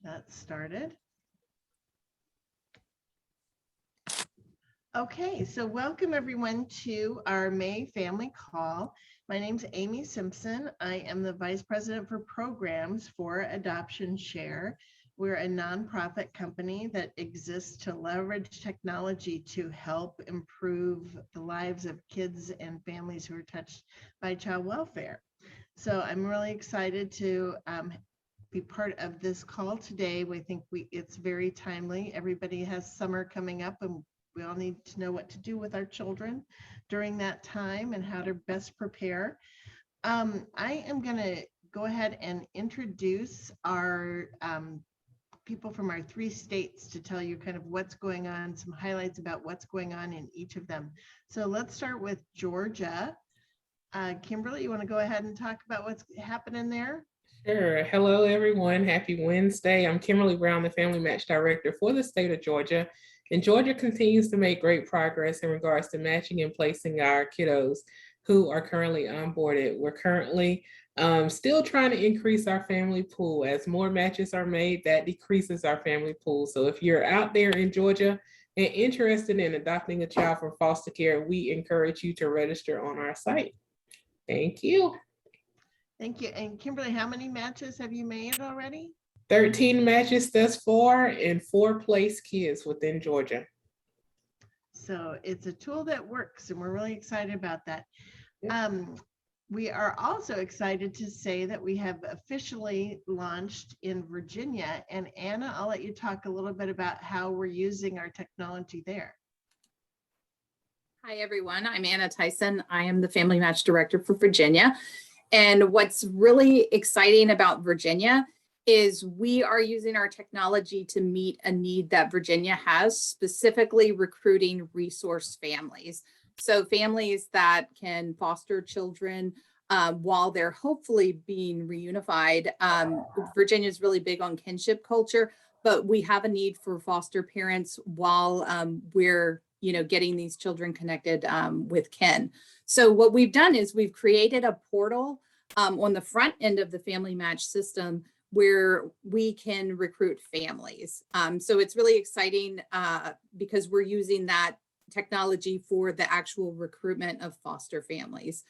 that started. Okay, so welcome everyone to our May family call. My name's Amy Simpson. I am the Vice President for Programs for Adoption Share. We're a nonprofit company that exists to leverage technology to help improve the lives of kids and families who are touched by child welfare. So I'm really excited to be part of this call today. We think it's very timely. Everybody has summer coming up and we all need to know what to do with our children during that time and how to best prepare. I am going to go ahead and introduce our people from our 3 states to tell you kind of what's going on, some highlights about what's going on in each of them. So let's start with Georgia. Kimberly, you want to go ahead and talk about what's happening there? Sure. Hello, everyone. Happy Wednesday. I'm Kimberly Brown, the Family Match Director for the state of Georgia. And Georgia continues to make great progress in regards to matching and placing our kiddos who are currently onboarded. We're currently still trying to increase our family pool. As more matches are made, that decreases our family pool. So if you're out there in Georgia and interested in adopting a child from foster care, we encourage you to register on our site. Thank you. Thank you. And Kimberly, how many matches have you made already? 13 matches thus far and 4 placed kids within Georgia. So it's a tool that works and we're really excited about that. Yep. We are also excited to say that we have officially launched in Virginia. And Anna, I'll let you talk a little bit about how we're using our technology there. Hi, everyone. I'm Anna Tyson. I am the Family Match Director for Virginia. And what's really exciting about Virginia is we are using our technology to meet a need that Virginia has, specifically recruiting resource families. So families that can foster children while they're hopefully being reunified. Virginia is really big on kinship culture, but we have a need for foster parents while we're getting these children connected with kin. So what we've done is we've created a portal on the front end of the Family Match system where we can recruit families. So it's really exciting because we're using that technology for the actual recruitment of foster families.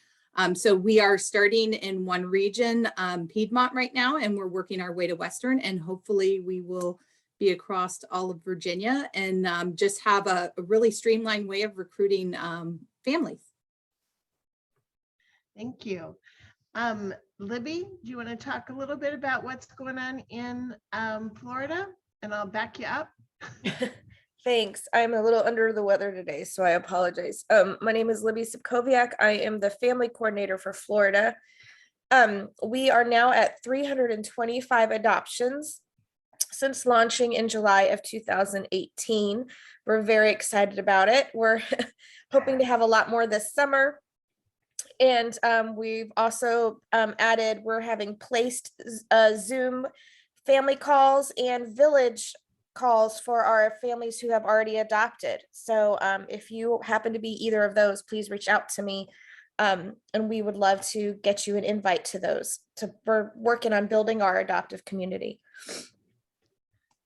So we are starting in one region, Piedmont right now, and we're working our way to Western, and hopefully we will be across all of Virginia and just have a really streamlined way of recruiting families. Thank you. Libby, do you want to talk a little bit about what's going on in Florida? And I'll back you up. Thanks. I'm a little under the weather today, so I apologize. My name is Libby Sipkowiak. I am the family coordinator for Florida. We are now at 325 adoptions since launching in July of 2018. We're very excited about it. We're hoping to have a lot more this summer. And we've also added, we're having placed Zoom family calls and village calls for our families who have already adopted. So if you happen to be either of those, please reach out to me. And we would love to get you an invite to those. We're working on building our adoptive community.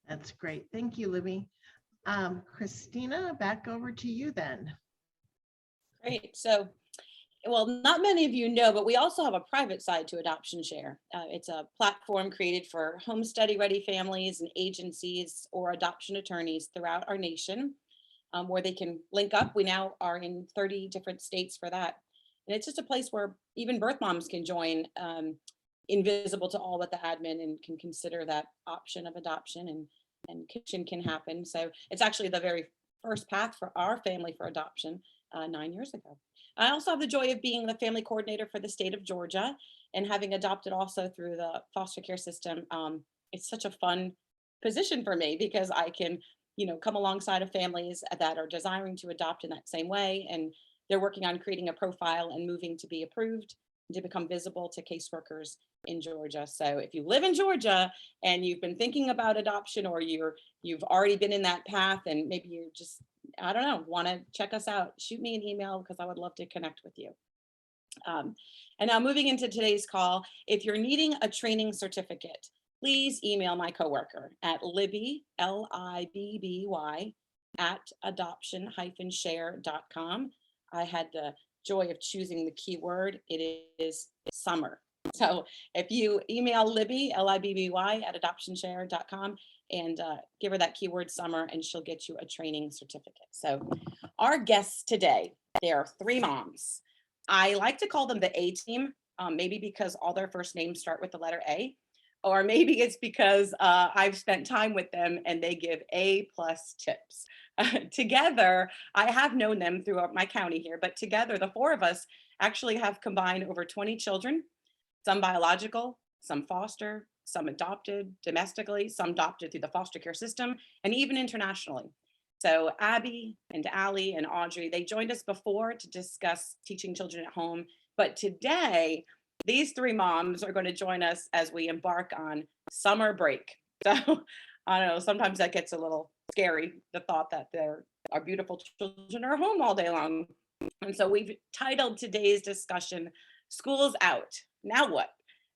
That's great. Thank you, Libby. Kristina, back over to you then. Great. So, well, not many of you know, but we also have a private side to Adoption Share. It's a platform created for home study ready families and agencies or adoption attorneys throughout our nation where they can link up. We now are in 30 different states for that. And it's just a place where even birth moms can join, invisible to all but the admin, and can consider that option of adoption, and kitchen can happen. So it's actually the very first path for our family for adoption 9 years ago. I also have the joy of being the family coordinator for the state of Georgia and having adopted also through the foster care system. It's such a fun position for me because I can, come alongside of families that are desiring to adopt in that same way. And they're working on creating a profile and moving to be approved and to become visible to caseworkers in Georgia. So if you live in Georgia and you've been thinking about adoption, or you've already been in that path and maybe you're just, I don't know, want to check us out, shoot me an email because I would love to connect with you. And now moving into today's call, if you're needing a training certificate please email my coworker at Libby, Libby, at adoption-share.com. I had the joy of choosing the keyword. It is summer. So if you email Libby, Libby at adoptionshare.com and give her that keyword summer, and she'll get you a training certificate. So our guests today, there are 3 moms. I like to call them the A team, maybe because all their first names start with the letter A, or maybe it's because I've spent time with them and they give A+ tips. Together, I have known them throughout my county here, but together the 4 of us actually have combined over 20 children, some biological, some foster, some adopted domestically, some adopted through the foster care system, and even internationally. So Abbie and Allie and Audrey, they joined us before to discuss teaching children at home, but today, these 3 moms are going to join us as we embark on summer break. So I don't know, sometimes that gets a little scary, the thought that our beautiful children are home all day long. And so we've titled today's discussion, School's Out, Now What?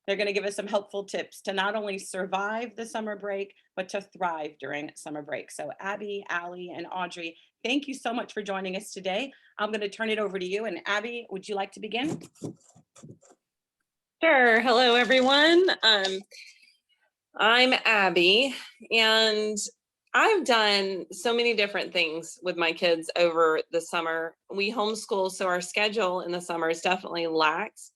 They're going to give us some helpful tips to not only survive the summer break, but to thrive during summer break. So Abbie, Allie, and Audrey, thank you so much for joining us today. I'm going to turn it over to you. And Abbie, would you like to begin? Sure. Hello, everyone. I'm Abbie, and I've done so many different things with my kids over the summer. We homeschool, so our schedule in the summer is definitely lax,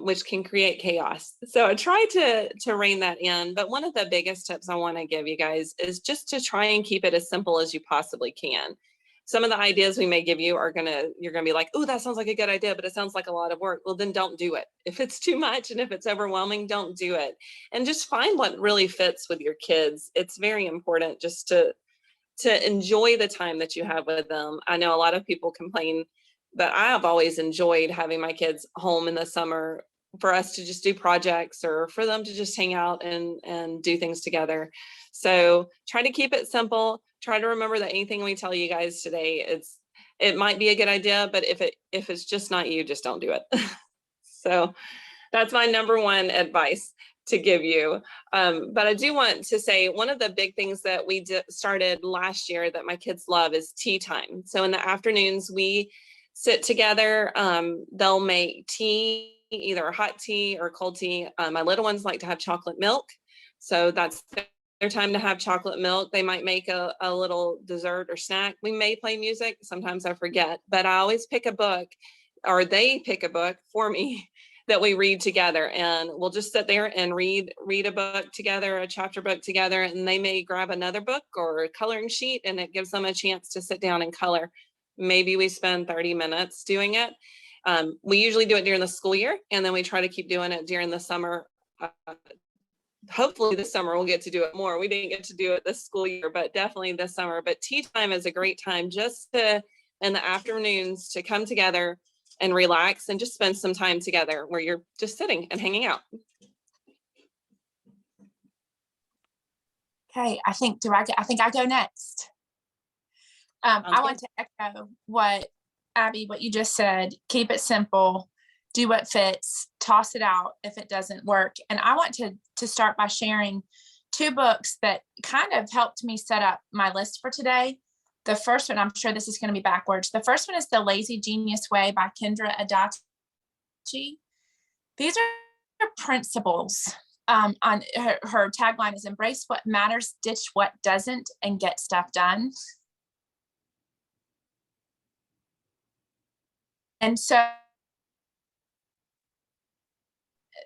which can create chaos. So I try to rein that in. But one of the biggest tips I want to give you guys is just to try and keep it as simple as you possibly can. Some of the ideas we may give you you're gonna be like, oh, that sounds like a good idea, but it sounds like a lot of work. Well, then don't do it. If it's too much and if it's overwhelming, don't do it. And just find what really fits with your kids. It's very important just to enjoy the time that you have with them. I know a lot of people complain, but I have always enjoyed having my kids home in the summer for us to just do projects or for them to just hang out and do things together. So try to keep it simple. Try to remember that anything we tell you guys today, it might be a good idea, but if it's just not you, just don't do it. So that's my number 1 advice to give you. But I do want to say one of the big things that we started last year that my kids love is tea time. So in the afternoons, we sit together. They'll make tea, either hot tea or cold tea. My little ones like to have chocolate milk. So that's their time to have chocolate milk. They might make a little dessert or snack. We may play music. Sometimes I forget, but I always pick a book, or they pick a book for me that we read together, and we'll just sit there and read a book together, a chapter book together, and they may grab another book or a coloring sheet, and it gives them a chance to sit down and color. Maybe we spend 30 minutes doing it. We usually do it during the school year, and then we try to keep doing it during the summer. Hopefully this summer we'll get to do it more. We didn't get to do it this school year, but definitely this summer. But tea time is a great time just to, in the afternoons, to come together and relax and just spend some time together where you're just sitting and hanging out. Okay, I think I go next. I want to echo what Abbie, what you just said. Keep it simple, do what fits, toss it out if it doesn't work. And I want to start by sharing 2 books that kind of helped me set up my list for today. The first one, I'm sure this is going to be backwards. The first one is The Lazy Genius Way by Kendra Adachi. These are principles. On her tagline is embrace what matters, ditch what doesn't, and get stuff done. And so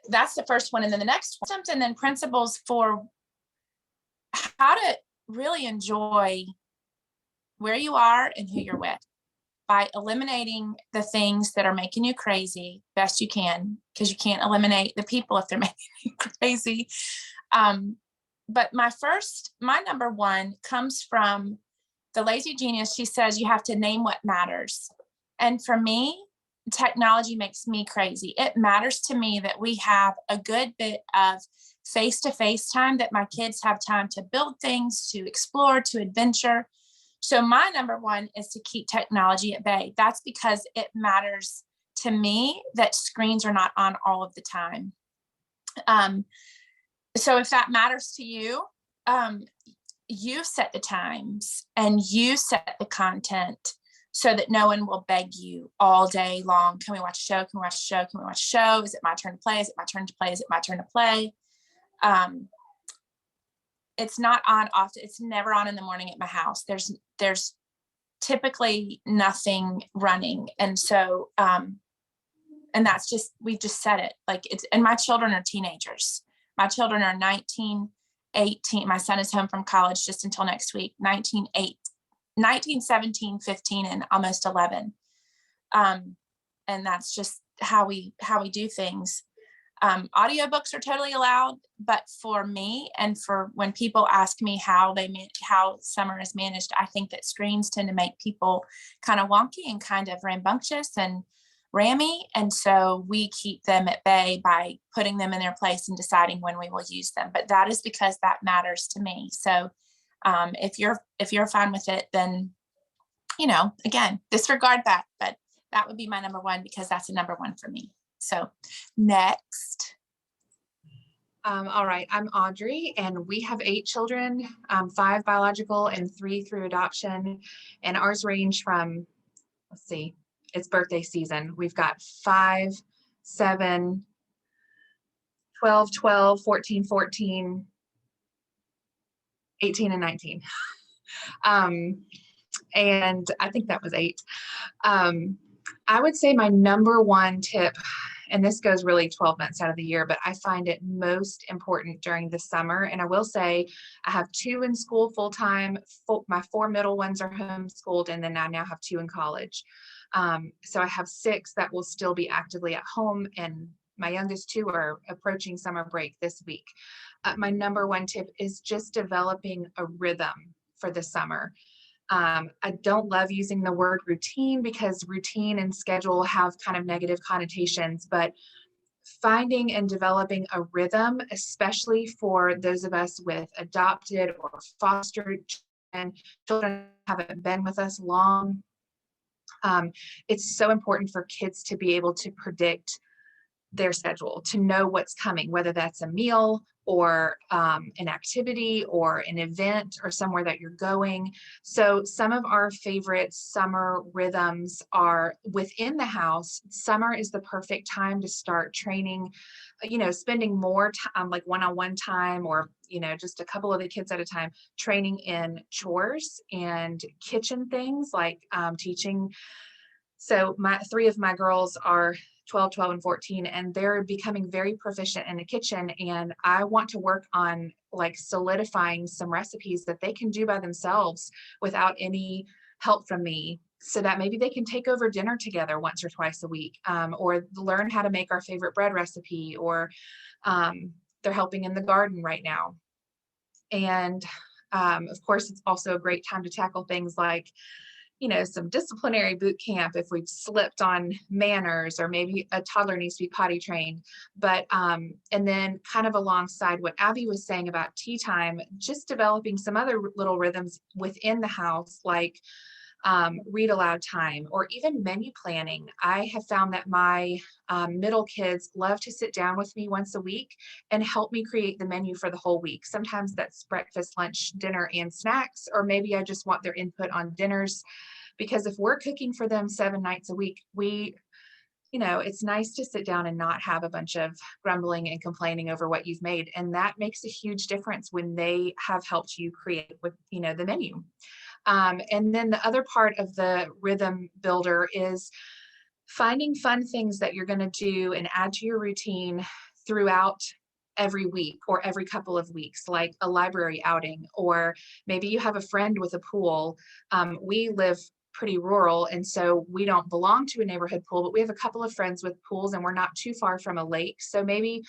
that's the first one. And then the next one, and then principles for how to really enjoy where you are and who you're with by eliminating the things that are making you crazy best you can, because you can't eliminate the people if they're making you crazy. But my number 1 comes from The Lazy Genius. She says you have to name what matters. And for me, technology makes me crazy. It matters to me that we have a good bit of face-to-face time, that my kids have time to build things, to explore, to adventure. So my number 1 is to keep technology at bay. That's because it matters to me that screens are not on all of the time. So if that matters to you, you set the times and you set the content so that no one will beg you all day long. Can we watch a show? Can we watch a show? Can we watch a show? Is it my turn to play? Is it my turn to play? Is it my turn to play? It's not on often. It's never on in the morning at my house. There's typically nothing running. And so, and that's just, we just said it like it's, and my children are teenagers. My children are 19, 18. My son is home from college just until next week, 19, 17, 15, and almost 11. And that's just how we do things. Audiobooks are totally allowed, but for me and for when people ask me how summer is managed, I think that screens tend to make people kind of wonky and kind of rambunctious and rammy. And so we keep them at bay by putting them in their place and deciding when we will use them. But that is because that matters to me. So if you're fine with it, then, again, disregard that, but that would be my number one because that's a number one for me. So next. All right, I'm Audrey, and we have 8 children, 5 biological and 3 through adoption. And ours range from, let's see, it's birthday season. We've got 5, 7, 12, 12, 14, 14, 18, and 19. And I think that was 8. I would say my number one tip, and this goes really 12 months out of the year, but I find it most important during the summer. And I will say I have 2 in school full-time. My 4 middle ones are homeschooled, and then I now have 2 in college. So I have 6 that will still be actively at home, and my youngest 2 are approaching summer break this week. My number one tip is just developing a rhythm for the summer. I don't love using the word routine because routine and schedule have kind of negative connotations, but finding and developing a rhythm, especially for those of us with adopted or fostered children haven't been with us long. It's so important for kids to be able to predict their schedule, to know what's coming, whether that's a meal or an activity or an event or somewhere that you're going. So some of our favorite summer rhythms are within the house. Summer is the perfect time to start training, spending more time, like one-on-one time, or, just a couple of the kids at a time, training in chores and kitchen things like teaching. So 3 of my girls are 12, 12, and 14, and they're becoming very proficient in the kitchen. And I want to work on like solidifying some recipes that they can do by themselves without any help from me, so that maybe they can take over dinner together once or twice a week, or learn how to make our favorite bread recipe, or they're helping in the garden right now. And of course, it's also a great time to tackle things like some disciplinary boot camp if we've slipped on manners, or maybe a toddler needs to be potty trained. But, and then kind of alongside what Abbie was saying about tea time, just developing some other little rhythms within the house, like read aloud time, or even menu planning. I have found that my middle kids love to sit down with me once a week and help me create the menu for the whole week. Sometimes that's breakfast, lunch, dinner, and snacks, or maybe I just want their input on dinners, because if we're cooking for them 7 nights a week, it's nice to sit down and not have a bunch of grumbling and complaining over what you've made. And that makes a huge difference when they have helped you create with, the menu. And then the other part of the rhythm builder is finding fun things that you're going to do and add to your routine throughout every week or every couple of weeks, like a library outing, or maybe you have a friend with a pool. We live pretty rural, and so we don't belong to a neighborhood pool, but we have a couple of friends with pools, and we're not too far from a lake. So maybe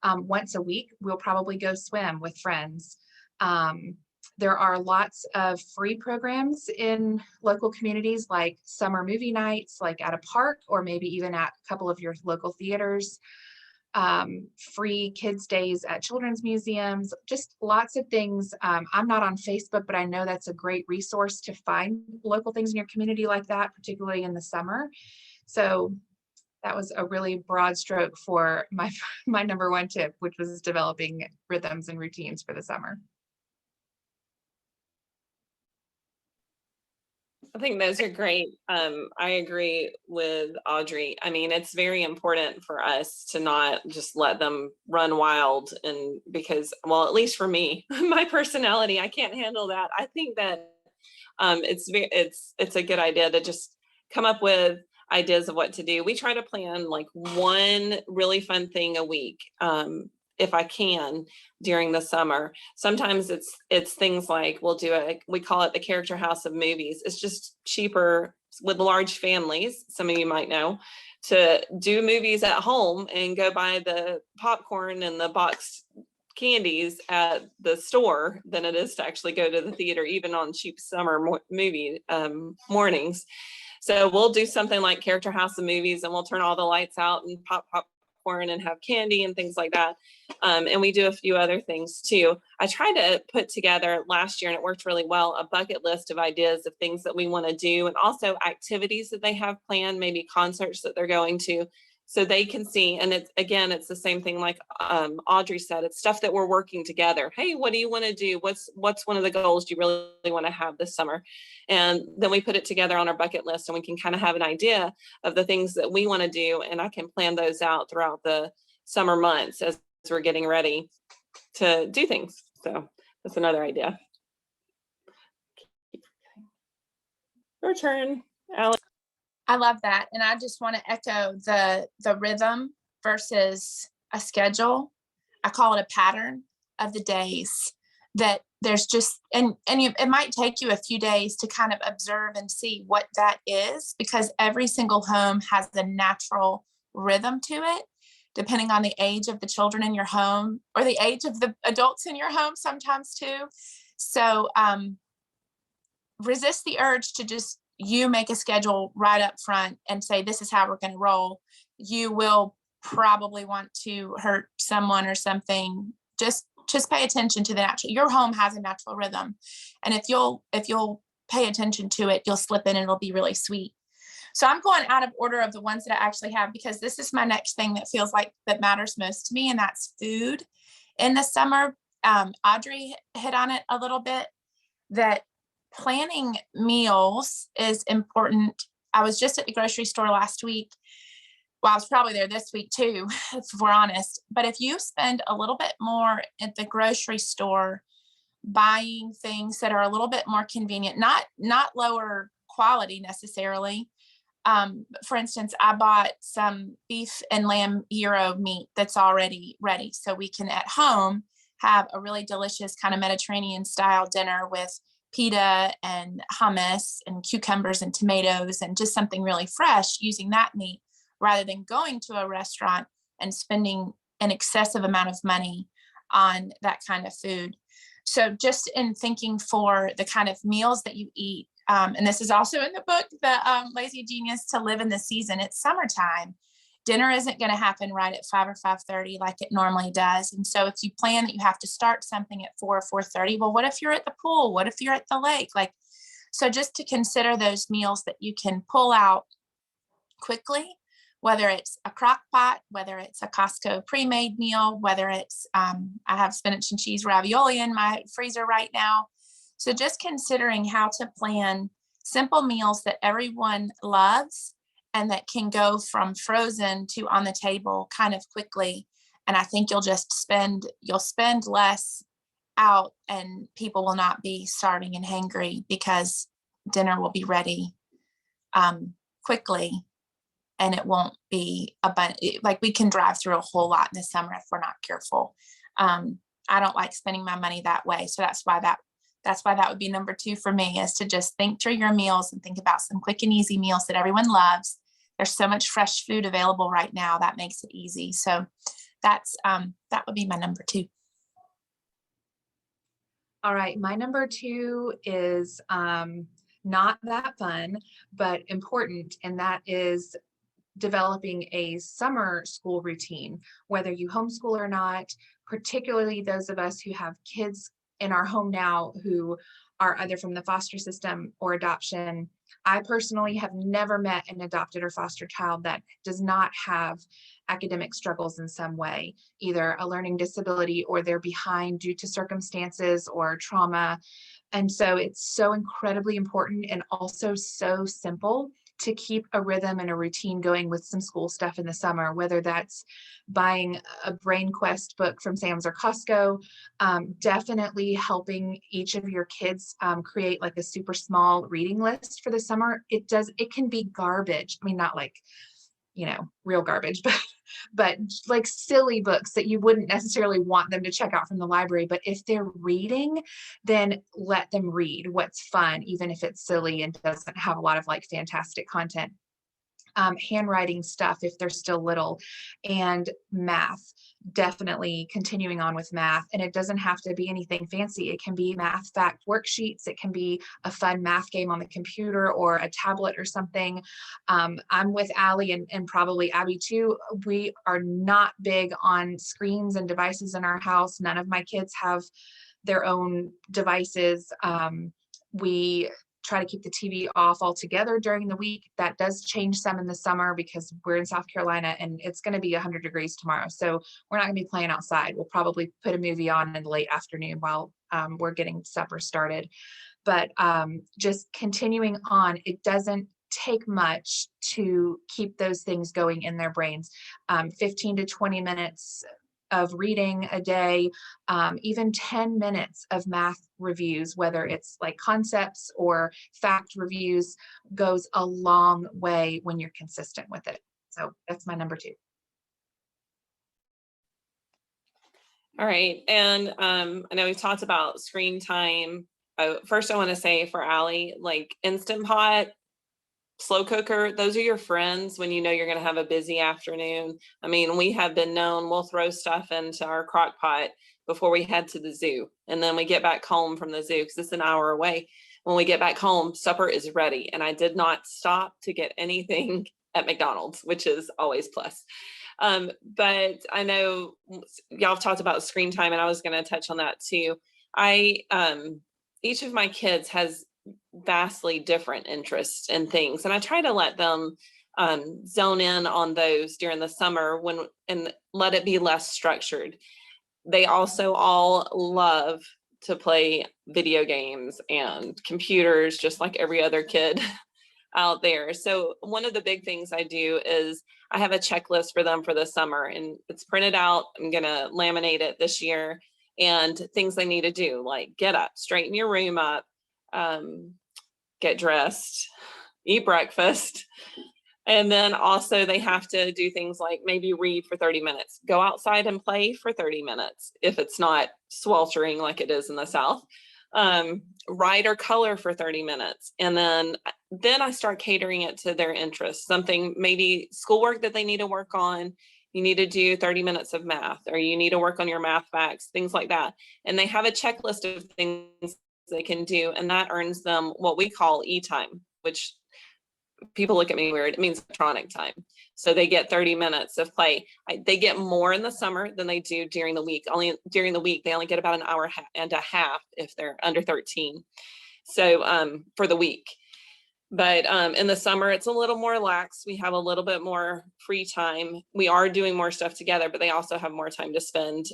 once a week, we'll probably go swim with friends. There are lots of free programs in local communities, like summer movie nights, like at a park, or maybe even at a couple of your local theaters. Free kids days at children's museums, just lots of things. I'm not on Facebook, but I know that's a great resource to find local things in your community like that, particularly in the summer. So That was a really broad stroke for my number one tip, which was developing rhythms and routines for the summer. I think those are great. I agree with Audrey. I mean, it's very important for us to not just let them run wild, and because, well, at least for me, my personality, I can't handle that. I think that it's a good idea to just come up with ideas of what to do. We try to plan like one really fun thing a week. If I can during the summer. Sometimes it's things like we call it the Character House of Movies. It's just cheaper with large families, some of you might know, to do movies at home and go buy the popcorn and the boxed candies at the store than it is to actually go to the theater, even on cheap summer movie mornings. So we'll do something like Character House of Movies, and we'll turn all the lights out and pop popcorn and have candy and things like that. And we do a few other things too. I tried to put together last year, and it worked really well, a bucket list of ideas of things that we want to do, and also activities that they have planned, maybe concerts that they're going to, so they can see. And it's the same thing like Audrey said, it's stuff that we're working together. Hey, what do you want to do? What's one of the goals you really want to have this summer? And then we put it together on our bucket list, and we can kind of have an idea of the things that we want to do. And I can plan those out throughout the summer months as we're getting ready to do things. So that's another idea. Your turn, Alex. I love that. And I just want to echo the rhythm versus a schedule. I call it a pattern of the days that there's just, it might take you a few days to kind of observe and see what that is, because every single home has a natural rhythm to it, depending on the age of the children in your home or the age of the adults in your home sometimes too. So resist the urge to just you make a schedule right up front and say, this is how we're going to roll. You will probably want to hurt someone or something. Just pay attention to the natural. Your home has a natural rhythm. And if you'll pay attention to it, you'll slip in and it'll be really sweet. So I'm going out of order of the ones that I actually have, because this is my next thing that feels like that matters most to me. And that's food in the summer. Audrey hit on it a little bit, that planning meals is important. I was just at the grocery store last week. Well, I was probably there this week too, if we're honest. But if you spend a little bit more at the grocery store buying things that are a little bit more convenient, not lower quality necessarily. For instance, I bought some beef and lamb gyro meat that's already ready. So we can at home have a really delicious kind of Mediterranean style dinner with pita and hummus and cucumbers and tomatoes and just something really fresh using that meat, rather than going to a restaurant and spending an excessive amount of money on that kind of food. So just in thinking for the kind of meals that you eat, and this is also in the book, the Lazy Genius, to live in the season. It's summertime. Dinner isn't going to happen right at 5 or 5:30 like it normally does. And so if you plan that you have to start something at 4 or 4:30, well, what if you're at the pool? What if you're at the lake? So just to consider those meals that you can pull out quickly, whether it's a crock pot, whether it's a Costco pre-made meal, whether it's, I have spinach and cheese ravioli in my freezer right now. So just considering how to plan simple meals that everyone loves and that can go from frozen to on the table kind of quickly. And I think you'll spend less out, and people will not be starving and hangry because dinner will be ready quickly, and it won't be like we can drive through a whole lot in the summer if we're not careful. I don't like spending my money that way. So that's why that would be number 2 for me, is to just think through your meals and think about some quick and easy meals that everyone loves. There's so much fresh food available right now that makes it easy. So that would be my number 2. All right, my number 2 is not that fun, but important, and that is developing a summer school routine, whether you homeschool or not, particularly those of us who have kids in our home now who are either from the foster system or adoption. I personally have never met an adopted or foster child that does not have academic struggles in some way, either a learning disability or they're behind due to circumstances or trauma. And so it's so incredibly important and also so simple to keep a rhythm and a routine going with some school stuff in the summer, whether that's buying a Brain Quest book from Sam's or Costco, definitely helping each of your kids create like a super small reading list for the summer. It can be garbage. I mean, not like, real garbage, but like silly books that you wouldn't necessarily want them to check out from the library. But if they're reading, then let them read what's fun, even if it's silly and doesn't have a lot of like fantastic content. Handwriting stuff if they're still little, and math, definitely continuing on with math. And it doesn't have to be anything fancy. It can be math fact worksheets. It can be a fun math game on the computer or a tablet or something. I'm with Allie and probably Abbie too. We are not big on screens and devices in our house. None of my kids have their own devices. We try to keep the TV off altogether during the week. That does change some in the summer because we're in South Carolina and it's going to be 100 degrees tomorrow. So we're not going to be playing outside. We'll probably put a movie on in the late afternoon while we're getting supper started. But just continuing on, it doesn't take much to keep those things going in their brains. 15 to 20 minutes of reading a day, even 10 minutes of math reviews, whether it's like concepts or fact reviews, goes a long way when you're consistent with it. So that's my number 2. All right. And I know we've talked about screen time. First, I want to say for Allie, like Instant Pot, slow cooker, those are your friends when you know you're going to have a busy afternoon. I mean, we have been known, we'll throw stuff into our crock pot before we head to the zoo. And then we get back home from the zoo because it's an hour away. When we get back home, supper is ready. And I did not stop to get anything at McDonald's, which is always plus. But I know y'all have talked about screen time, and I was going to touch on that too. Each of my kids has vastly different interests and things, and I try to let them zone in on those during the summer and let it be less structured. They also all love to play video games and computers, just like every other kid out there. So one of the big things I do is I have a checklist for them for the summer, and it's printed out. I'm going to laminate it this year, and things they need to do, like get up, straighten your room up, get dressed, eat breakfast. And then also they have to do things like maybe read for 30 minutes, go outside and play for 30 minutes if it's not sweltering like it is in the South, write or color for 30 minutes. And then I start catering it to their interests, something maybe schoolwork that they need to work on. You need to do 30 minutes of math, or you need to work on your math facts, things like that. And they have a checklist of things they can do, and that earns them what we call e-time, which people look at me weird. It means electronic time. So they get 30 minutes of play. They get more in the summer than they do during the week. Only during the week, they only get about an hour and a half if they're under 13. So for the week. But in the summer, it's a little more lax. We have a little bit more free time. We are doing more stuff together, but they also have more time to spend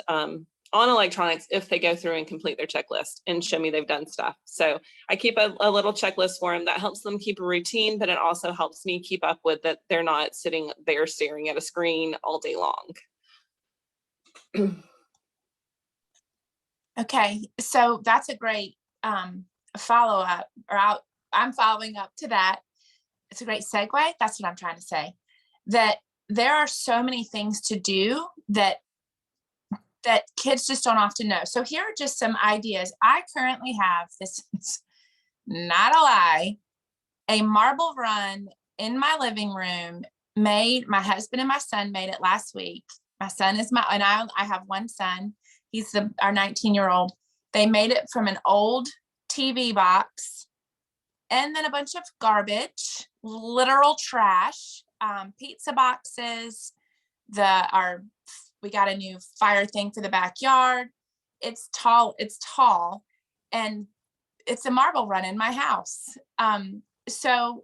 on electronics if they go through and complete their checklist and show me they've done stuff. So I keep a little checklist for them that helps them keep a routine, but it also helps me keep up with that they're not sitting there staring at a screen all day long. Okay, so that's a great follow-up, or I'm following up to that. It's a great segue. That's what I'm trying to say, that there are so many things to do that kids just don't often know. So here are just some ideas. I currently have, this is not a lie, a marble run in my living room made, my husband and my son made it last week. My son is I have one son. He's our 19-year-old. They made it from an old TV box and then a bunch of garbage, literal trash, pizza boxes, we got a new fire thing for the backyard. It's tall. And it's a marble run in my house. So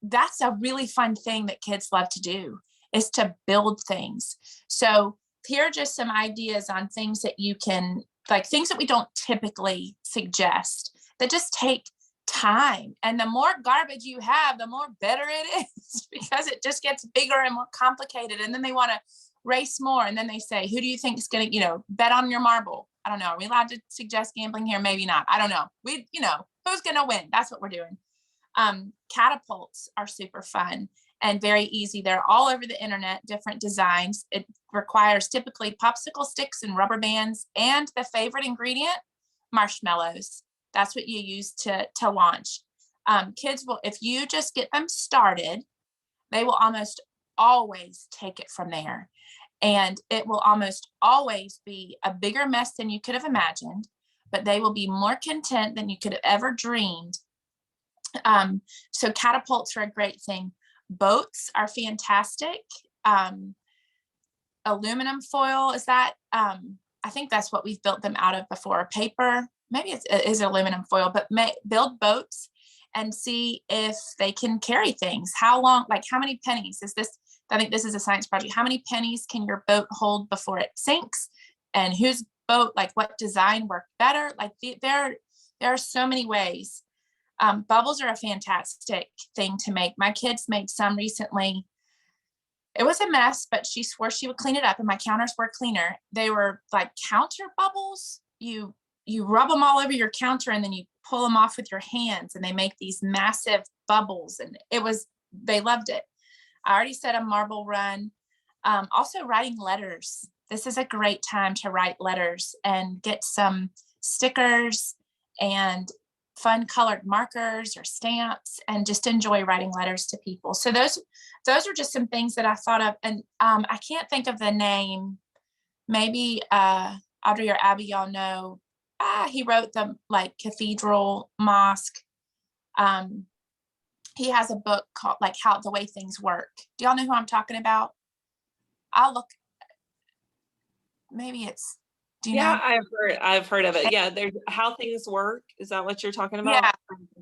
that's a really fun thing that kids love to do, is to build things. So here are just some ideas on things that you can, like things that we don't typically suggest that just take time. And the more garbage you have, the more better it is, because it just gets bigger and more complicated. And then they want to race more. And then they say, who do you think is going to, bet on your marble? I don't know. Are we allowed to suggest gambling here? Maybe not. I don't know. Who's going to win? That's what we're doing. Catapults are super fun and very easy. They're all over the internet, different designs. It requires typically popsicle sticks and rubber bands, and the favorite ingredient, marshmallows. That's what you use to launch. Kids will, if you just get them started, they will almost always take it from there. And it will almost always be a bigger mess than you could have imagined, but they will be more content than you could have ever dreamed. So catapults are a great thing. Boats are fantastic. Aluminum foil, is that, I think that's what we've built them out of before. Paper, maybe it is aluminum foil, but build boats and see if they can carry things. How long, like how many pennies is this? I think this is a science project. How many pennies can your boat hold before it sinks? And whose boat, like what design worked better? Like there are so many ways. Bubbles are a fantastic thing to make. My kids made some recently. It was a mess, but she swore she would clean it up, and my counters were cleaner. They were like counter bubbles. You rub them all over your counter, and then you pull them off with your hands, and they make these massive bubbles. And they loved it. I already said a marble run. Also writing letters. This is a great time to write letters and get some stickers and fun colored markers or stamps, and just enjoy writing letters to people. So those are just some things that I thought of. And I can't think of the name. Maybe Audrey or Abbie, y'all know. He wrote the like Cathedral Mosque. He has a book called like How the Way Things Work. Do y'all know who I'm talking about? I'll look. Maybe it's. Do you know? I've heard of it. Yeah, there's How Things Work. Is that what you're talking about? Yeah,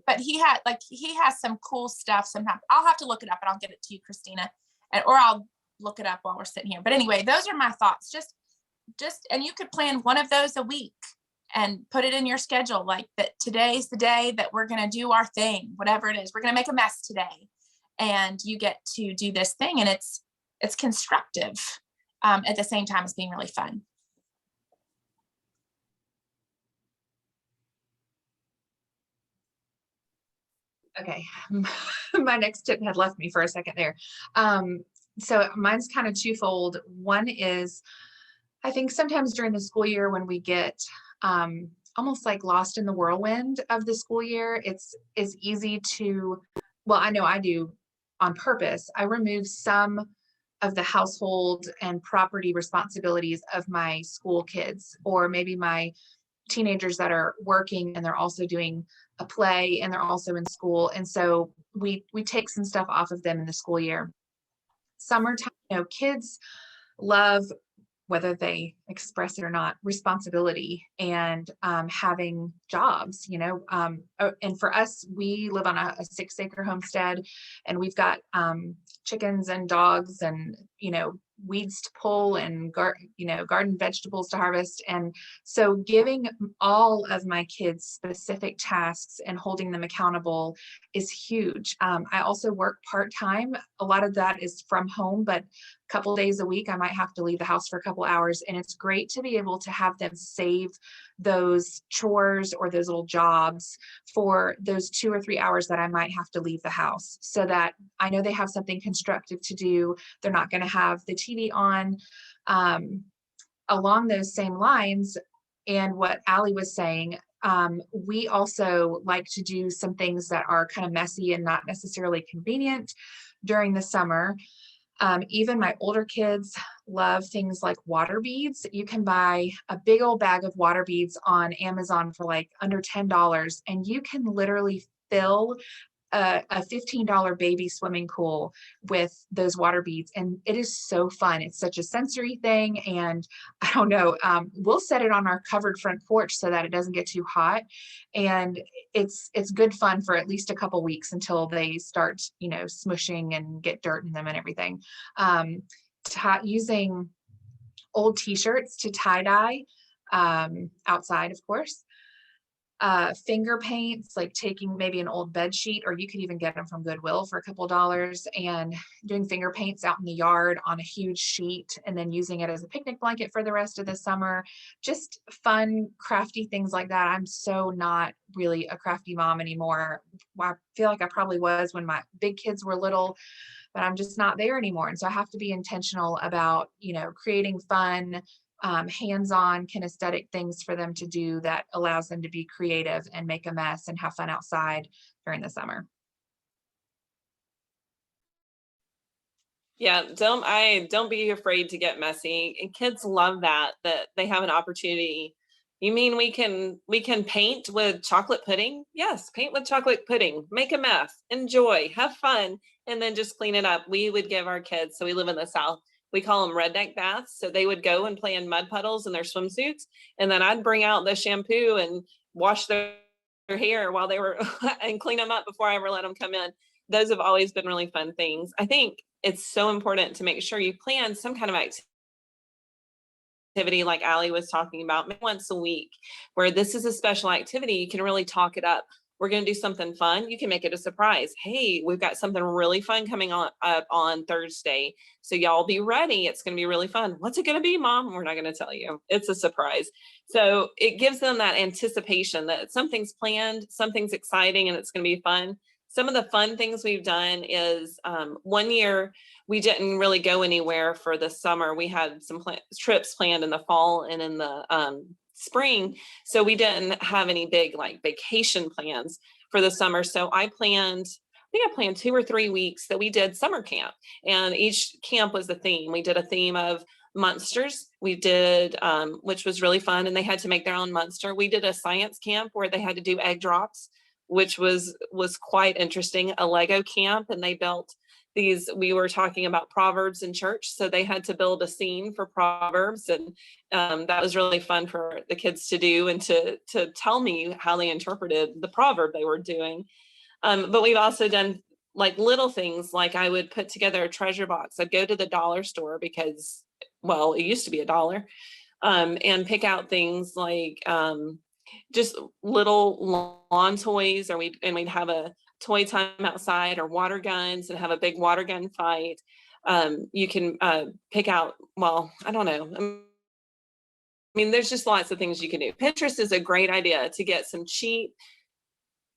but he has some cool stuff sometimes. I'll have to look it up and I'll get it to you, Kristina, or I'll look it up while we're sitting here. But anyway, those are my thoughts. Just, and you could plan one of those a week and put it in your schedule, like that today's the day that we're going to do our thing, whatever it is. We're going to make a mess today, and you get to do this thing, and it's constructive at the same time as being really fun. Okay, my next tip had left me for a second there. So mine's kind of twofold. One is, I think sometimes during the school year when we get almost like lost in the whirlwind of the school year, it's easy to, well, I know I do on purpose. I remove some of the household and property responsibilities of my school kids, or maybe my teenagers that are working and they're also doing a play and they're also in school. And so we take some stuff off of them in the school year. Summertime, kids love, whether they express it or not, responsibility and having jobs, and for us, we live on a 6-acre homestead, and we've got chickens and dogs and, weeds to pull and garden vegetables to harvest. And so giving all of my kids specific tasks and holding them accountable is huge. I also work part-time. A lot of that is from home, but a couple days a week, I might have to leave the house for a couple hours. And it's great to be able to have them save those chores or those little jobs for those 2 or 3 hours that I might have to leave the house, so that I know they have something constructive to do. They're not going to have the TV on. Along those same lines, and what Allie was saying, we also like to do some things that are kind of messy and not necessarily convenient during the summer. Even my older kids love things like water beads. You can buy a big old bag of water beads on Amazon for like under $10, and you can literally fill a $15 baby swimming pool with those water beads. And it is so fun. It's such a sensory thing. And I don't know, we'll set it on our covered front porch so that it doesn't get too hot. And it's good fun for at least a couple weeks until they start, you know, smushing and get dirt in them and everything. Using old t-shirts to tie-dye outside, of course. Finger paints, like taking maybe an old bed sheet, or you could even get them from Goodwill for a couple of dollars, and doing finger paints out in the yard on a huge sheet and then using it as a picnic blanket for the rest of the summer. Just fun, crafty things like that. I'm so not really a crafty mom anymore. I feel like I probably was when my big kids were little, but I'm just not there anymore. And so I have to be intentional about, you know, creating fun, hands-on kinesthetic things for them to do that allows them to be creative and make a mess and have fun outside during the summer. Yeah, don't be afraid to get messy. And kids love that they have an opportunity. You mean we can paint with chocolate pudding? Yes, paint with chocolate pudding, make a mess, enjoy, have fun, and then just clean it up. We would give our kids, so we live in the South, we call them redneck baths. So they would go and play in mud puddles in their swimsuits. And then I'd bring out the shampoo and wash their hair while they were and clean them up before I ever let them come in. Those have always been really fun things. I think it's so important to make sure you plan some kind of activity like Allie was talking about, maybe once a week, where this is a special activity. You can really talk it up. We're going to do something fun. You can make it a surprise. Hey, we've got something really fun coming up on Thursday. So y'all be ready. It's going to be really fun. What's it going to be, Mom? We're not going to tell you. It's a surprise. So it gives them that anticipation that something's planned, something's exciting, and it's going to be fun. Some of the fun things we've done is one year we didn't really go anywhere for the summer. We had some trips planned in the fall and in the spring. So we didn't have any big like vacation plans for the summer. So I planned 2 or 3 weeks that we did summer camp, and each camp was the theme. We did a theme of monsters. We did, which was really fun, and they had to make their own monster. We did a science camp where they had to do egg drops, which was quite interesting. A Lego camp, and they built these, we were talking about Proverbs in church, so they had to build a scene for Proverbs, and that was really fun for the kids to do and to tell me how they interpreted the proverb they were doing. But we've also done like little things, like I would put together a treasure box. I'd go to the dollar store because, well, it used to be $1, and pick out things like just little lawn toys, or we'd have a toy time outside, or water guns, and have a big water gun fight. You can pick out, well, I don't know. I mean, there's just lots of things you can do. Pinterest is a great idea to get some cheap,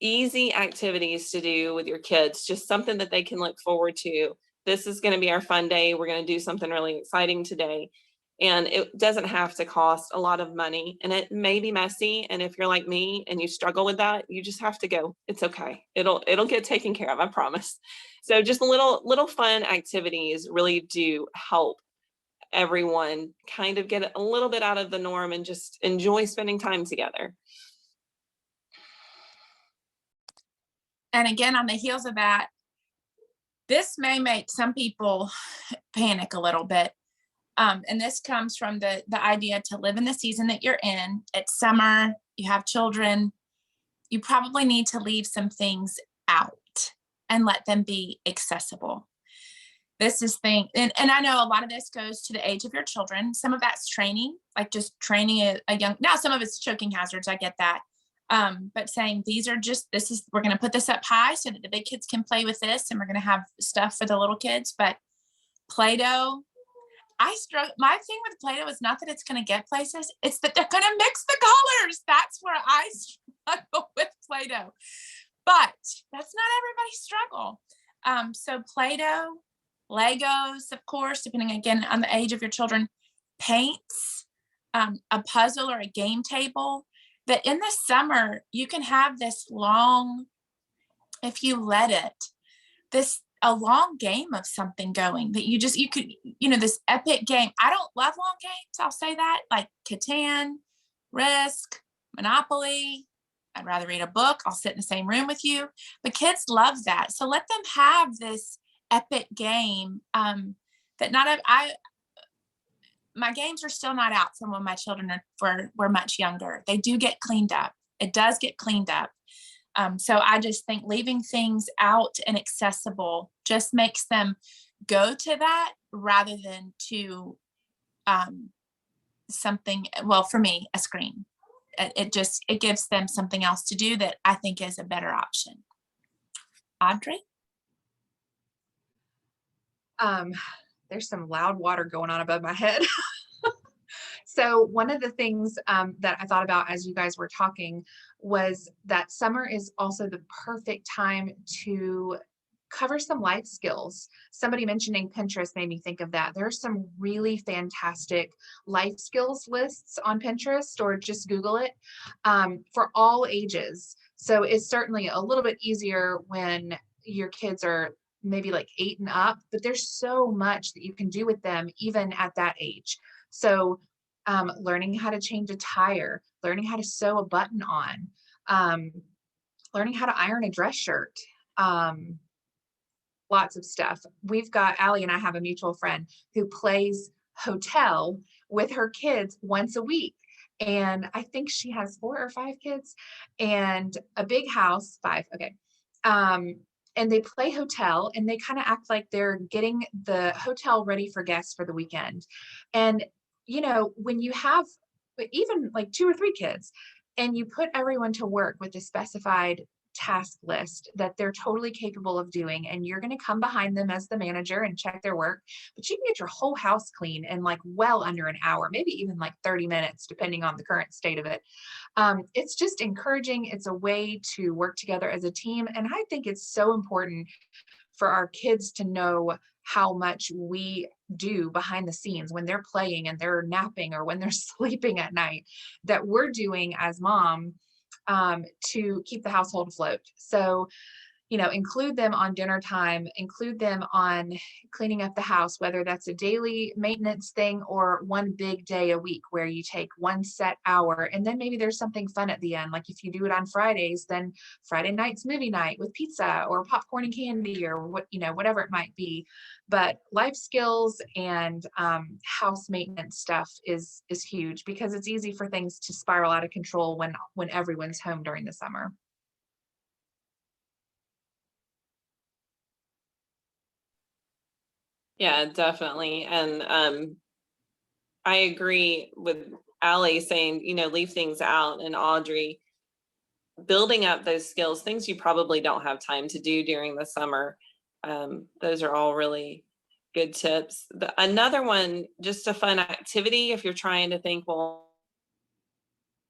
easy activities to do with your kids, just something that they can look forward to. This is going to be our fun day. We're going to do something really exciting today. And it doesn't have to cost a lot of money, and it may be messy. And if you're like me and you struggle with that, you just have to go. It's okay. It'll get taken care of, I promise. So just little fun activities really do help everyone kind of get a little bit out of the norm and just enjoy spending time together. And again, on the heels of that, this may make some people panic a little bit. And this comes from the idea to live in the season that you're in. It's summer, you have children, you probably need to leave some things out and let them be accessible. This is and I know a lot of this goes to the age of your children. Some of that's training, like just training a young, now some of it's choking hazards, I get that. But saying we're going to put this up high so that the big kids can play with this, and we're going to have stuff for the little kids. But Play-Doh, my thing with Play-Doh is not that it's going to get places, it's that they're going to mix the colors. That's where I struggle with Play-Doh, but that's not everybody's struggle. So Play-Doh, Legos, of course, depending again on the age of your children, paints, a puzzle or a game table, that in the summer you can have this long, if you let it, a long game of something going that you could, this epic game. I don't love long games, I'll say that, like Catan, Risk, Monopoly. I'd rather read a book. I'll sit in the same room with you. But kids love that. So let them have this epic game that my games are still not out from when my children were much younger. They do get cleaned up. It does get cleaned up. So I just think leaving things out and accessible just makes them go to that rather than to something, well, for me, a screen. It gives them something else to do that I think is a better option. Audrey? There's some loud water going on above my head. So one of the things that I thought about as you guys were talking was that summer is also the perfect time to cover some life skills. Somebody mentioning Pinterest made me think of that. There are some really fantastic life skills lists on Pinterest, or just Google it, for all ages. So it's certainly a little bit easier when your kids are maybe like 8 and up, but there's so much that you can do with them even at that age. So learning how to change a tire, learning how to sew a button on, learning how to iron a dress shirt, lots of stuff. We've got, Allie and I have a mutual friend who plays hotel with her kids once a week. And I think she has 4 or 5 kids and a big house, 5. Okay. And they play hotel and they kind of act like they're getting the hotel ready for guests for the weekend. And, you know, when you have even like 2 or 3 kids and you put everyone to work with a specified task list that they're totally capable of doing, and you're going to come behind them as the manager and check their work, but you can get your whole house clean in like well under an hour, maybe even like 30 minutes, depending on the current state of it. It's just encouraging. It's a way to work together as a team. And I think it's so important for our kids to know how much we do behind the scenes when they're playing and they're napping or when they're sleeping at night, that we're doing as mom to keep the household afloat. So, you know, include them on dinner time, include them on cleaning up the house, whether that's a daily maintenance thing or one big day a week where you take one set hour, and then maybe there's something fun at the end. Like if you do it on Fridays, then Friday night's movie night with pizza or popcorn and candy or what, you know, whatever it might be. But life skills and house maintenance stuff is huge, because it's easy for things to spiral out of control when everyone's home during the summer. Yeah, definitely. And I agree with Allie saying, you know, leave things out, and Audrey building up those skills, things you probably don't have time to do during the summer. Those are all really good tips. Another one, just a fun activity, if you're trying to think, well,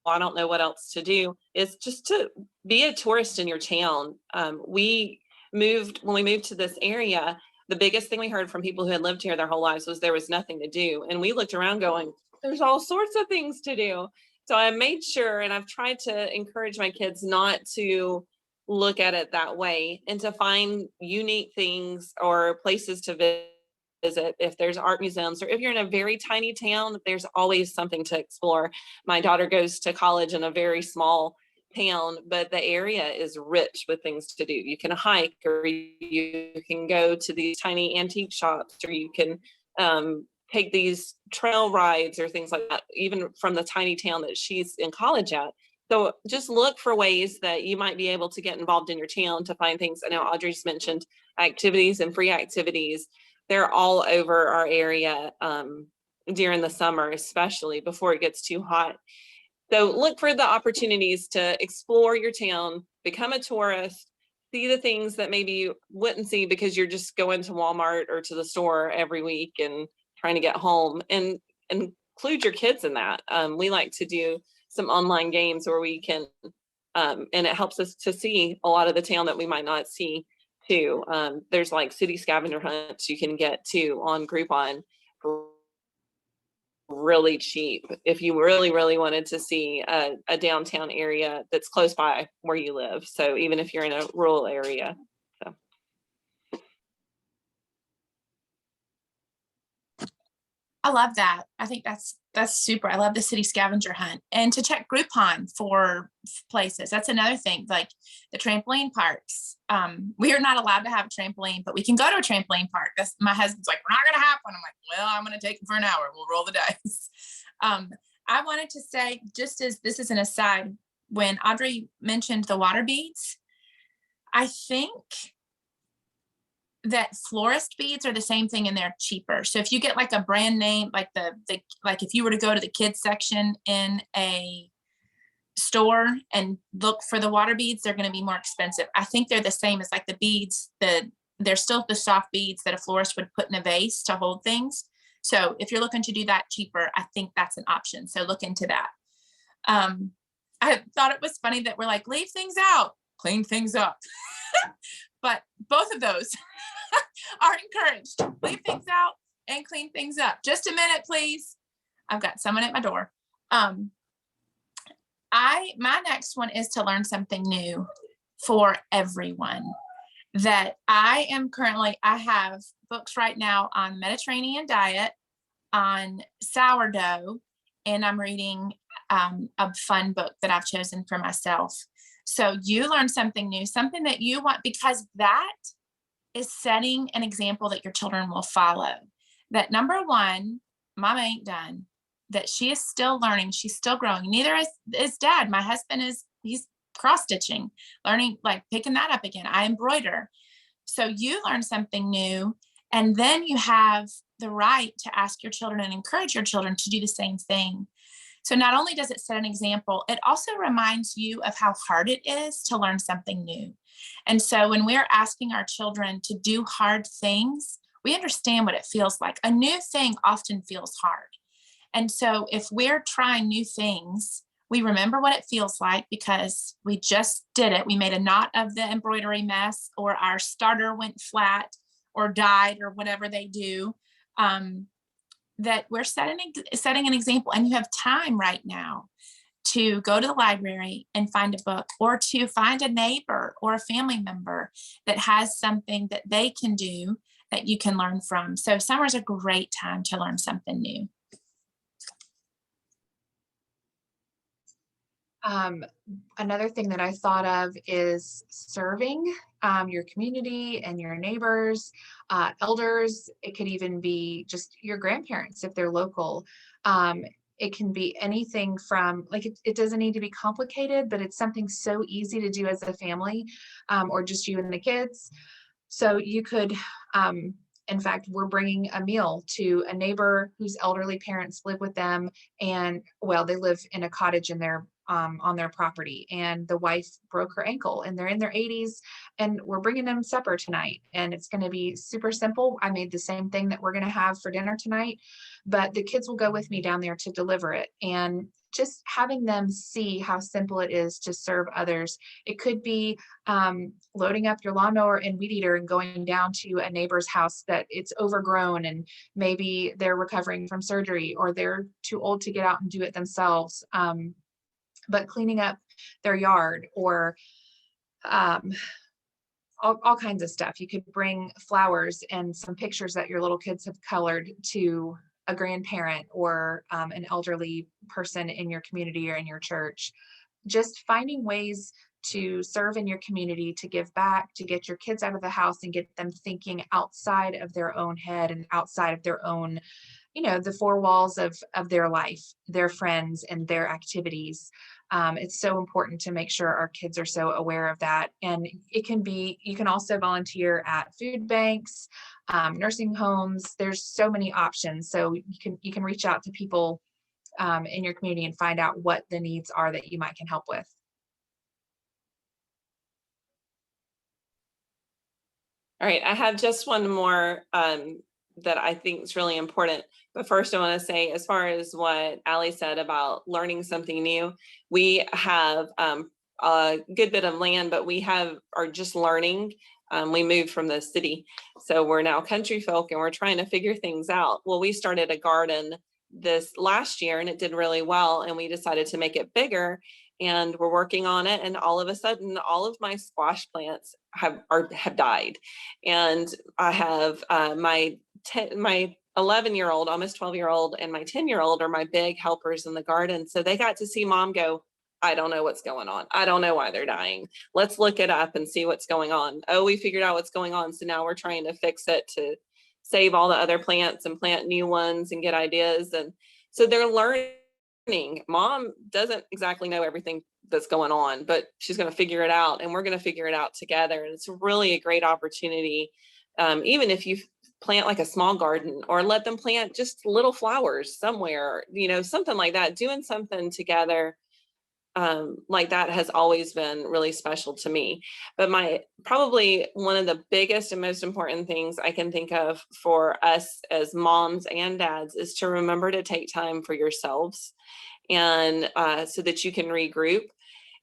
I don't know what else to do, is just to be a tourist in your town. When we moved to this area, the biggest thing we heard from people who had lived here their whole lives was there was nothing to do. And we looked around going, there's all sorts of things to do. So I made sure, and I've tried to encourage my kids not to look at it that way, and to find unique things or places to visit. If there's art museums, or if you're in a very tiny town, there's always something to explore. My daughter goes to college in a very small town, but the area is rich with things to do. You can hike, or you can go to these tiny antique shops, or you can take these trail rides or things like that, even from the tiny town that she's in college at. So just look for ways that you might be able to get involved in your town to find things. I know Audrey's mentioned activities and free activities. They're all over our area during the summer, especially before it gets too hot. So look for the opportunities to explore your town, become a tourist, see the things that maybe you wouldn't see because you're just going to Walmart or to the store every week and trying to get home, and include your kids in that. We like to do some online games where we can, and it helps us to see a lot of the town that we might not see too. There's like city scavenger hunts you can get too on Groupon for really cheap if you really wanted to see a downtown area that's close by where you live. So even if you're in a rural area. I love that. I think that's super. I love the city scavenger hunt, and to check Groupon for places. That's another thing, like the trampoline parks. We are not allowed to have a trampoline, but we can go to a trampoline park. That's my husband's like, we're not going to have one. I'm like, well, I'm going to take it for an hour. We'll roll the dice. I wanted to say, just as this is an aside, when Audrey mentioned the water beads, I think that florist beads are the same thing and they're cheaper. So if you get like a brand name, like like if you were to go to the kids section in a store and look for the water beads, they're going to be more expensive. I think they're the same as like the beads, they're still the soft beads that a florist would put in a vase to hold things. So if you're looking to do that cheaper, I think that's an option. So look into that. I thought it was funny that we're like, leave things out, clean things up. But both of those are encouraged. Leave things out and clean things up. Just a minute, please. I've got someone at my door. My next one is to learn something new for everyone. That I have books right now on Mediterranean diet, on sourdough, and I'm reading a fun book that I've chosen for myself. So you learn something new, something that you want, because that is setting an example that your children will follow. That number one, mama ain't done, that she is still learning. She's still growing. Neither is dad. My husband he's cross stitching, learning, like picking that up again. I embroider. So you learn something new, and then you have the right to ask your children and encourage your children to do the same thing. So not only does it set an example, it also reminds you of how hard it is to learn something new. And so when we're asking our children to do hard things, we understand what it feels like. A new thing often feels hard. And so if we're trying new things, we remember what it feels like because we just did it. We made a knot of the embroidery mess, or our starter went flat or died, or whatever they do. That we're setting an example, and you have time right now to go to the library and find a book, or to find a neighbor or a family member that has something that they can do that you can learn from. So summer is a great time to learn something new. Another thing that I thought of is serving your community and your neighbors, elders. It could even be just your grandparents if they're local. It can be anything from, like, it doesn't need to be complicated, but it's something so easy to do as a family, or just you and the kids. So you could, in fact, we're bringing a meal to a neighbor whose elderly parents live with them, and well, they live in a cottage in their on their property, and the wife broke her ankle, and they're in their 80s, and we're bringing them supper tonight, and it's going to be super simple. I made the same thing that we're going to have for dinner tonight, but the kids will go with me down there to deliver it. And just having them see how simple it is to serve others. It could be loading up your lawnmower and weed eater and going down to a neighbor's house that it's overgrown, and maybe they're recovering from surgery, or they're too old to get out and do it themselves. But cleaning up their yard, or all kinds of stuff. You could bring flowers and some pictures that your little kids have colored to a grandparent or an elderly person in your community or in your church. Just finding ways to serve in your community, to give back, to get your kids out of the house and get them thinking outside of their own head and outside of their own, the four walls of their life, their friends and their activities. It's so important to make sure our kids are so aware of that. And you can also volunteer at food banks, nursing homes. There's so many options. So you can reach out to people in your community and find out what the needs are that you can help with. All right, I have just one more that I think is really important. But first I want to say, as far as what Allie said about learning something new, we have a good bit of land, but we are just learning. We moved from the city, so we're now country folk and we're trying to figure things out. Well, we started a garden this last year and it did really well, and we decided to make it bigger, and we're working on it. And all of a sudden, all of my squash plants have died, and I have my 11-year-old, almost 12-year-old, and my 10-year-old are my big helpers in the garden. So they got to see mom go, I don't know what's going on. I don't know why they're dying. Let's look it up and see what's going on. Oh, we figured out what's going on. So now we're trying to fix it to save all the other plants and plant new ones and get ideas. And so they're learning. Mom doesn't exactly know everything that's going on, but she's going to figure it out, and we're going to figure it out together. And it's really a great opportunity. Even if you plant like a small garden, or let them plant just little flowers somewhere, something like that, doing something together like that has always been really special to me. But probably one of the biggest and most important things I can think of for us as moms and dads is to remember to take time for yourselves, and so that you can regroup.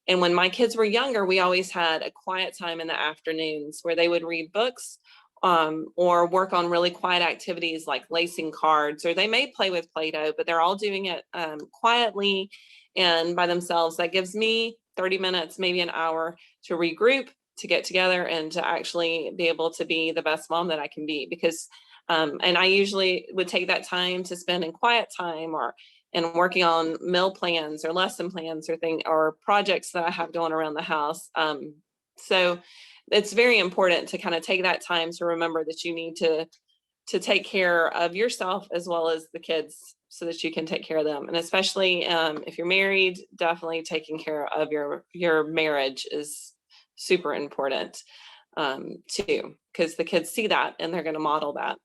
And when my kids were younger, we always had a quiet time in the afternoons where they would read books, or work on really quiet activities like lacing cards, or they may play with Play-Doh, but they're all doing it quietly and by themselves. That gives me 30 minutes, maybe an hour, to regroup, to get together, and to actually be able to be the best mom that I can be. Because, and I usually would take that time to spend in quiet time, and working on meal plans or lesson plans or projects that I have going around the house. So it's very important to kind of take that time to remember that you need to take care of yourself as well as the kids, so that you can take care of them. And especially if you're married, definitely taking care of your marriage is super important too, because the kids see that and they're going to model that.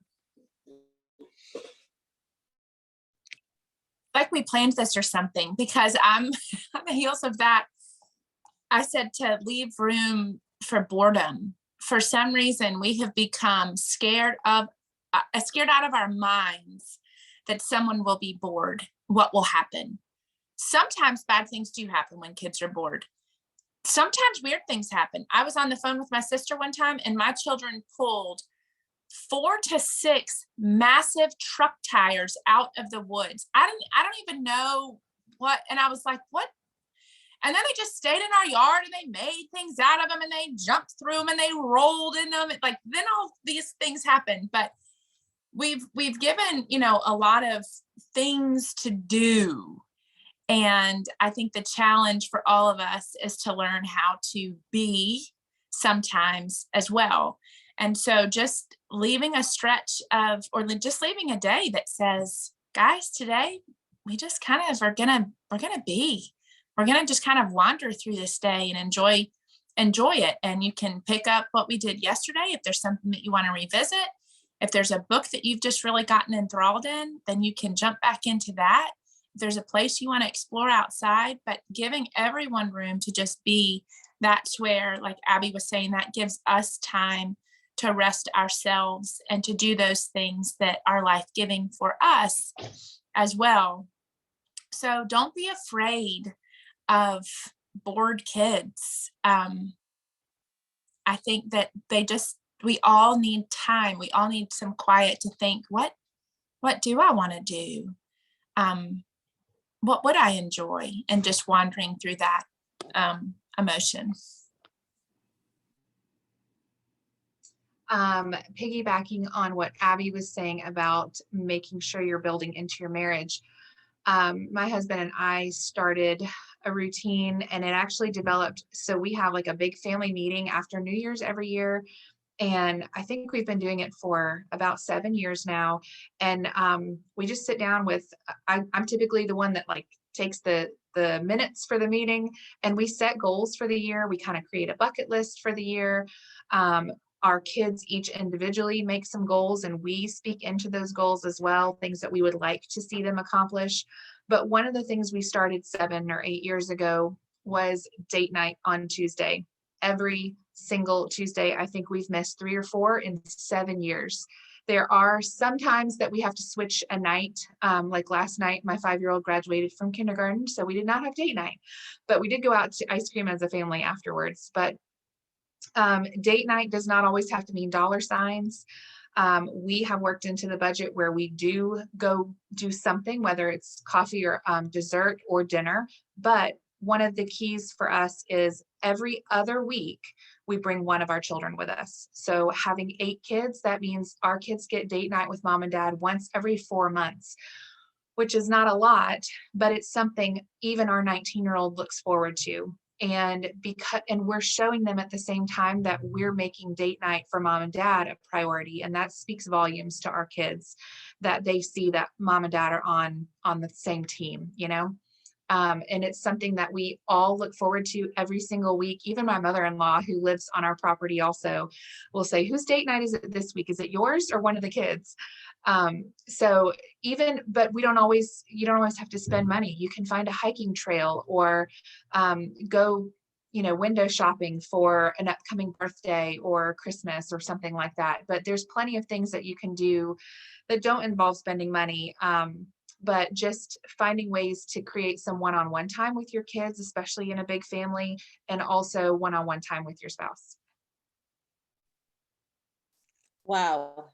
Like we planned this or something, because I'm on the heels of that. I said to leave room for boredom. For some reason, we have become scared out of our minds that someone will be bored. What will happen? Sometimes bad things do happen when kids are bored. Sometimes weird things happen. I was on the phone with my sister one time, and my children pulled 4 to 6 massive truck tires out of the woods. I don't even know what, and I was like, what? And then they just stayed in our yard, and they made things out of them, and they jumped through them, and they rolled in them. Like, then all these things happen. But we've given, a lot of things to do. And I think the challenge for all of us is to learn how to be sometimes as well. And so just leaving a stretch of, or just leaving a day that says, guys, today we just kind of we're gonna just kind of wander through this day and enjoy it. And you can pick up what we did yesterday. If there's something that you want to revisit, if there's a book that you've just really gotten enthralled in, then you can jump back into that. If there's a place you want to explore outside, but giving everyone room to just be, that's where, like Abbie was saying, that gives us time to rest ourselves and to do those things that are life-giving for us as well. So don't be afraid of bored kids. I think that we all need time. We all need some quiet to think, what do I want to do? What would I enjoy? And just wandering through that emotion. Piggybacking on what Abbie was saying about making sure you're building into your marriage. My husband and I started a routine, and it actually developed. So we have like a big family meeting after New Year's every year. And I think we've been doing it for about 7 years now. And we just sit down with, I'm typically the one that like takes the minutes for the meeting, and we set goals for the year. We kind of create a bucket list for the year. Our kids each individually make some goals, and we speak into those goals as well, things that we would like to see them accomplish. But one of the things we started 7 or 8 years ago was date night on Tuesday. Every single Tuesday. I think we've missed 3 or 4 in 7 years. There are some times that we have to switch a night. Like last night, my 5-year-old graduated from kindergarten, so we did not have date night, but we did go out to ice cream as a family afterwards. But date night does not always have to mean dollar signs. We have worked into the budget where we do go do something, whether it's coffee or dessert or dinner. But one of the keys for us is every other week we bring one of our children with us. So having 8 kids, that means our kids get date night with mom and dad once every 4 months, which is not a lot, but it's something even our 19-year-old looks forward to. And we're showing them at the same time that we're making date night for mom and dad a priority. And that speaks volumes to our kids, that they see that mom and dad are on the same team, you know? And it's something that we all look forward to every single week. Even my mother-in-law, who lives on our property also, will say, whose date night is it this week? Is it yours or one of the kids? But you don't always have to spend money. You can find a hiking trail or go, window shopping for an upcoming birthday or Christmas or something like that. But there's plenty of things that you can do that don't involve spending money. But just finding ways to create some one-on-one time with your kids, especially in a big family, and also one-on-one time with your spouse. Wow.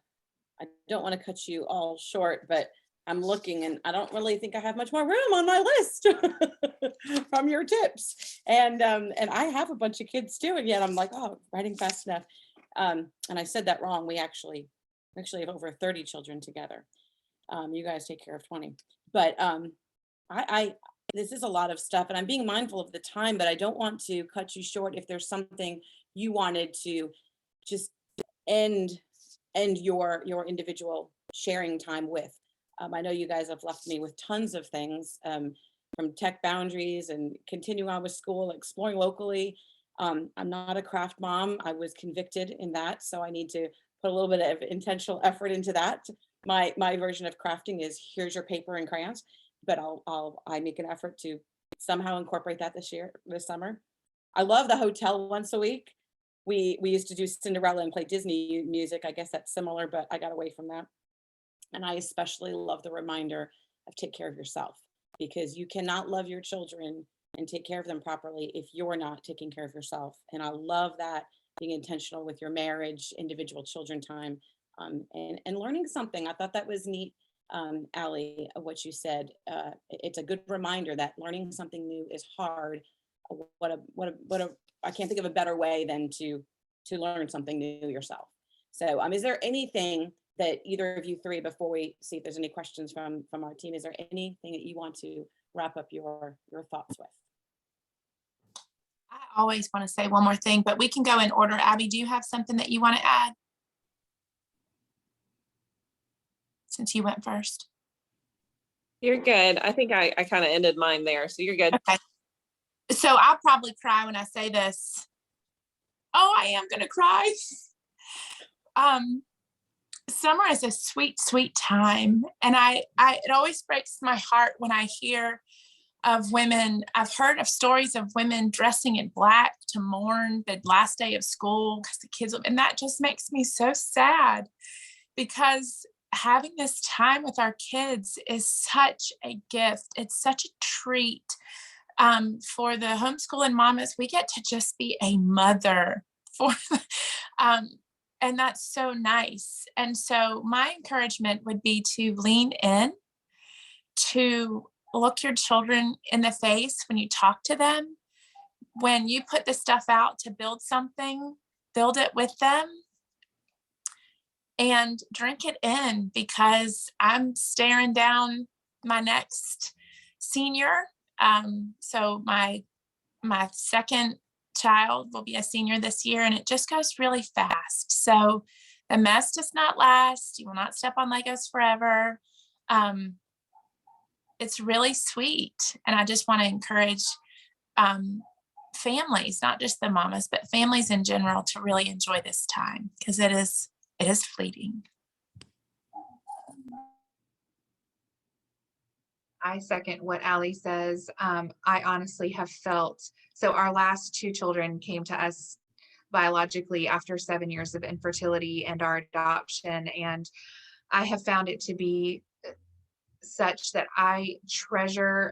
I don't want to cut you all short, but I'm looking and I don't really think I have much more room on my list from your tips. And I have a bunch of kids too. And yet I'm like, oh, writing fast enough. And I said that wrong. We actually have over 30 children together. You guys take care of 20, but this is a lot of stuff and I'm being mindful of the time, but I don't want to cut you short. If there's something you wanted to just end your individual sharing time with. I know you guys have left me with tons of things, from tech boundaries and continuing on with school, exploring locally. I'm not a craft mom. I was convicted in that. So I need to put a little bit of intentional effort into that. My version of crafting is here's your paper and crayons, but I make an effort to somehow incorporate that this summer. I love the hotel once a week. We used to do Cinderella and play Disney music. I guess that's similar, but I got away from that. And I especially love the reminder of take care of yourself, because you cannot love your children and take care of them properly if you're not taking care of yourself. And I love that, being intentional with your marriage, individual children time. And learning something. I thought that was neat, Allie, what you said. It's a good reminder that learning something new is hard. I can't think of a better way than to learn something new yourself. So is there anything that either of you three, before we see if there's any questions from our team, is there anything that you want to wrap up your thoughts with? I always want to say one more thing, but we can go in order. Abbie, do you have something that you want to add? Since you went first. You're good. I think I kind of ended mine there, so you're good. Okay. So I'll probably cry when I say this. Oh, I am gonna cry. Summer is a sweet, sweet time. And it always breaks my heart when I hear of women. I've heard of stories of women dressing in black to mourn the last day of school because the kids, and that just makes me so sad, because having this time with our kids is such a gift. It's such a treat. For the homeschooling mamas, we get to just be a mother for, and that's so nice. And so my encouragement would be to lean in, to look your children in the face when you talk to them. When you put the stuff out to build something, build it with them. And drink it in, because I'm staring down my next senior. So my second child will be a senior this year, and it just goes really fast. So the mess does not last. You will not step on Legos forever. It's really sweet. And I just want to encourage families, not just the mamas, but families in general, to really enjoy this time, because it is fleeting. I second what Allie says. I honestly have felt, so our last 2 children came to us biologically after 7 years of infertility and our adoption. And I have found it to be such that I treasure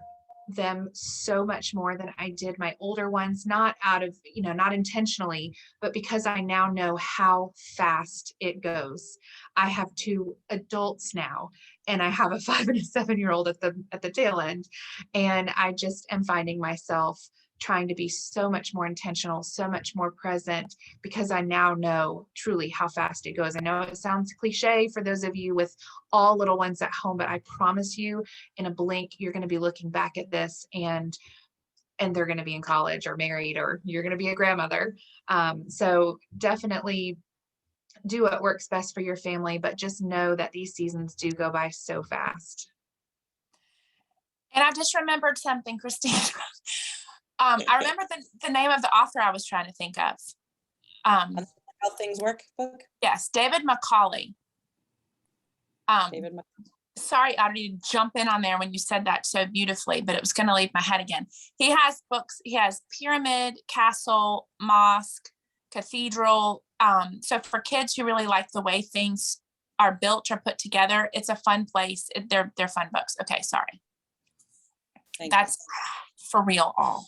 them so much more than I did my older ones, not out of, not intentionally, but because I now know how fast it goes. I have 2 adults now, and I have a 5 and a 7-year-old at the tail end. And I just am finding myself trying to be so much more intentional, so much more present, because I now know truly how fast it goes. I know it sounds cliche for those of you with all little ones at home, but I promise you, in a blink, you're going to be looking back at this and they're going to be in college or married, or you're going to be a grandmother. So definitely do what works best for your family, but just know that these seasons do go by so fast. And I just remembered something, Kristina. I remember the name of the author I was trying to think of. How Things Work book. Yes, David Macaulay. David Macaulay. Sorry, Audrey, to jump in on there when you said that so beautifully, but it was going to leave my head again. He has books. He has Pyramid, Castle, Mosque, Cathedral. So for kids who really like the way things are built or put together, it's a fun place. They're fun books. Okay, sorry. That's for real all.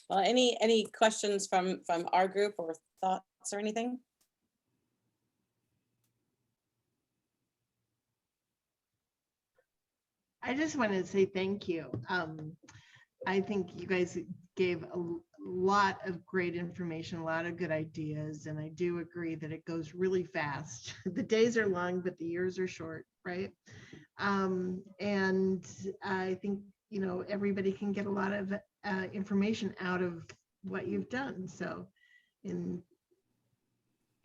Well, any questions from our group or thoughts or anything? I just wanted to say thank you. I think you guys gave a lot of great information, a lot of good ideas, and I do agree that it goes really fast. The days are long, but the years are short, right? And I think, you know, everybody can get a lot of information out of what you've done. So,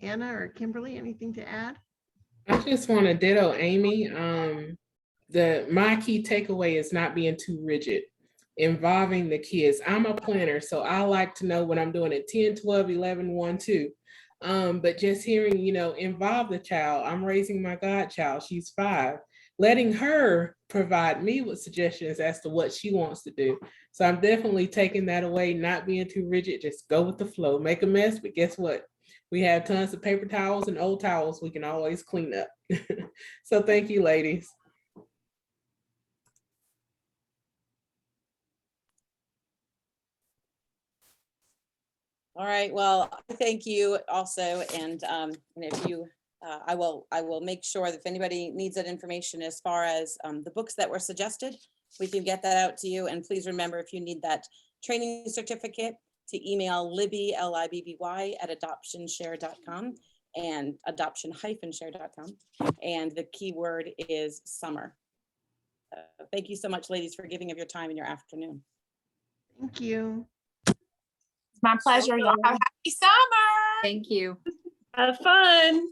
Anna or Kimberly, anything to add? I just want to ditto Amy. My key takeaway is not being too rigid, involving the kids. I'm a planner, so I like to know when I'm doing it 10, 12, 11, 1, 2. But just hearing, you know, involve the child. I'm raising my godchild. She's 5. Letting her provide me with suggestions as to what she wants to do. So I'm definitely taking that away, not being too rigid, just go with the flow. Make a mess, but guess what? We have tons of paper towels and old towels we can always clean up. So thank you, ladies. All right, well, thank you also. And if you, I will make sure that if anybody needs that information as far as the books that were suggested, we can get that out to you. And please remember, if you need that training certificate, to email Libby, Libby at adoptionshare.com and adoption-share.com. And the keyword is summer. Thank you so much, ladies, for giving of your time in your afternoon. Thank you. It's my pleasure. Y'all have a happy summer. Thank you. Have fun.